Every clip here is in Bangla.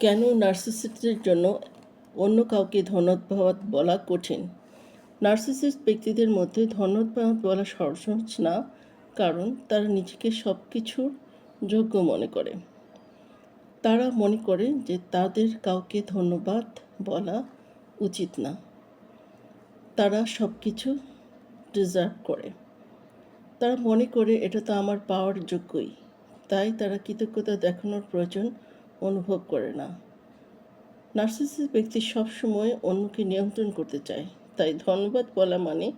কেন নার্সিসিস্টদের জন্য অন্য কাউকে ধন্যবাদ বলা কঠিন? নার্সিসিস্ট ব্যক্তিদের মধ্যে ধন্যবাদ বলা সহজ না, কারণ তারা নিজেকে সব কিছুর যোগ্য মনে করে। তারা মনে করে যে তাদের কাউকে ধন্যবাদ বলা উচিত না। তারা সব কিছু ডিজার্ভ করে। তারা মনে করে এটা তো আমার পাওয়ার যোগ্যই, তাই তারা কৃতজ্ঞতা দেখানোর প্রয়োজন অনুভব করে না। নার্সিসিস্ট ব্যক্তি সবসময় অন্যকে নিয়ন্ত্রণ করতে চায়, তাই ধন্যবাদ বলা মানে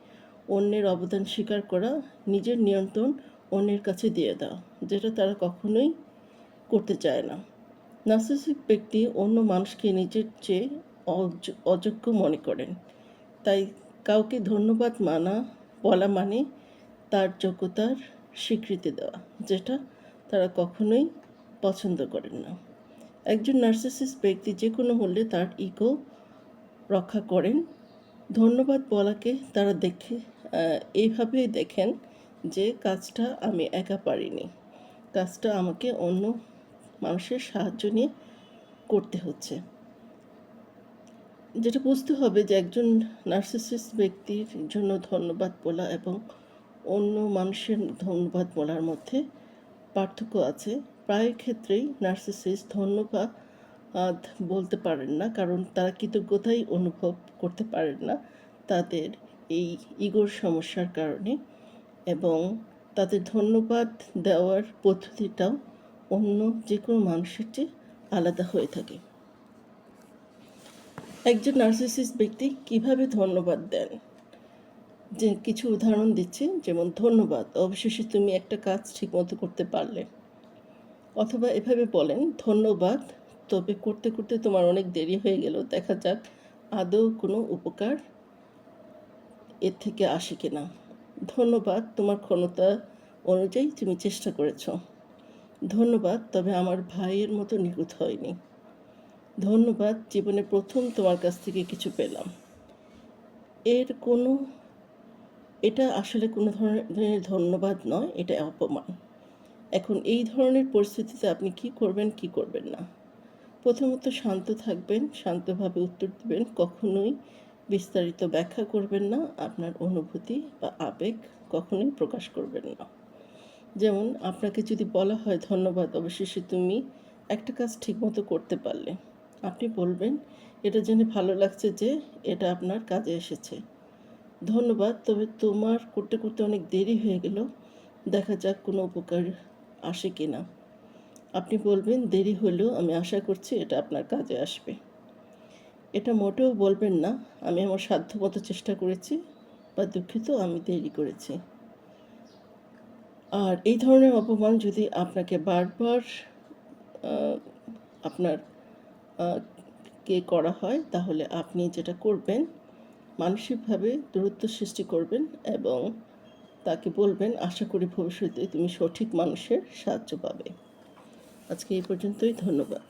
অন্যের অবদান স্বীকার করা, নিজের নিয়ন্ত্রণ অন্যের কাছে দিয়ে দেওয়া, যেটা তারা কখনোই করতে চায় না। নার্সিসিস্ট ব্যক্তি অন্য মানুষকে নিজের চেয়ে অযোগ্য মনে করেন, তাই কাউকে ধন্যবাদ বলা মানে তার যোগ্যতার স্বীকৃতি দেওয়া, যেটা তারা কখনোই পছন্দ করেন না। একজন নার্সিসিস্ট ব্যক্তি যে কোনো মূল্যে তার ইগো রক্ষা করেন। ধন্যবাদ বলাকে তারা এইভাবেই দেখেন যে কাজটা আমি একা পারিনি, কাজটা আমাকে অন্য মানুষের সাহায্য নিয়ে করতে হচ্ছে। যেটা বুঝতে হবে যে একজন নার্সিসিস্ট ব্যক্তির জন্য ধন্যবাদ বলা এবং অন্য মানুষের ধন্যবাদ বলার মধ্যে পার্থক্য আছে। প্রায় ক্ষেত্রেই নার্সিসিস্ট ধন্যবাদ বলতে পারেন না, কারণ তারা কৃতজ্ঞতাই অনুভব করতে পারেন না তাদের এই ইগোর সমস্যার কারণে, এবং তাদের ধন্যবাদ দেওয়ার পদ্ধতিটাও অন্য যে কোনো মানুষের চেয়ে আলাদা হয়ে থাকে। একজন নার্সিসিস্ট ব্যক্তি কিভাবে ধন্যবাদ দেন, যে কিছু উদাহরণ দিচ্ছে, যেমন ধন্যবাদ, অবশেষে তুমি একটা কাজ ঠিকমতো করতে পারলে। অথবা এভাবে বলেন, ধন্যবাদ, তবে করতে করতে তোমার অনেক দেরি হয়ে গেল, দেখা যাক আদৌ কোনো উপকার এর থেকে আসে কিনা। ধন্যবাদ, তোমার ক্ষমতা অনুযায়ী তুমি চেষ্টা করেছ। ধন্যবাদ, তবে আমার ভাইয়ের মতো নিখুঁত হয়নি। ধন্যবাদ, জীবনে প্রথম তোমার কাছ থেকে কিছু পেলাম। এটা আসলে কোনো ধরনের ধন্যবাদ নয়, এটা অপমান। এখন এই ধরনের পরিস্থিতিতে আপনি কি করবেন, কি করবেন না? প্রথমত শান্ত থাকবেন, শান্তভাবে উত্তর দেবেন, কখনোই বিস্তারিত ব্যাখ্যা করবেন না, আপনার অনুভূতি বা আবেগ কখনোই প্রকাশ করবেন না। যেমন আপনাকে যদি বলা হয়, ধন্যবাদ, অবশেষে তুমি একটা কাজ ঠিকমতো করতে পারলে, আপনি বলবেন, এটা জেনে ভালো লাগছে যে এটা আপনার কাজে এসেছে। ধন্যবাদ, তবে তোমার করতে করতে অনেক দেরি হয়ে গেল, দেখা যাক কোনো উপকার আসে কি না। আপনি বলবেন, দেরি হলেও আমি আশা করছি এটা আপনার কাজে আসবে। এটা মোটেও বলবেন না, আমি আমার সাধ্যমতো চেষ্টা করেছি, বা দুঃখিত আমি দেরি করেছি। আর এই ধরনের অপমান যদি আপনাকে বারবার আপনার কে করা হয়, তাহলে আপনি যেটা করবেন, মানসিকভাবে দূরত্ব সৃষ্টি করবেন এবং তাকে বলবেন, আশা করি ভবিষ্যতে তুমি সঠিক মানুষের সাহায্য পাবে। আজকে এই পর্যন্তই, ধন্যবাদ।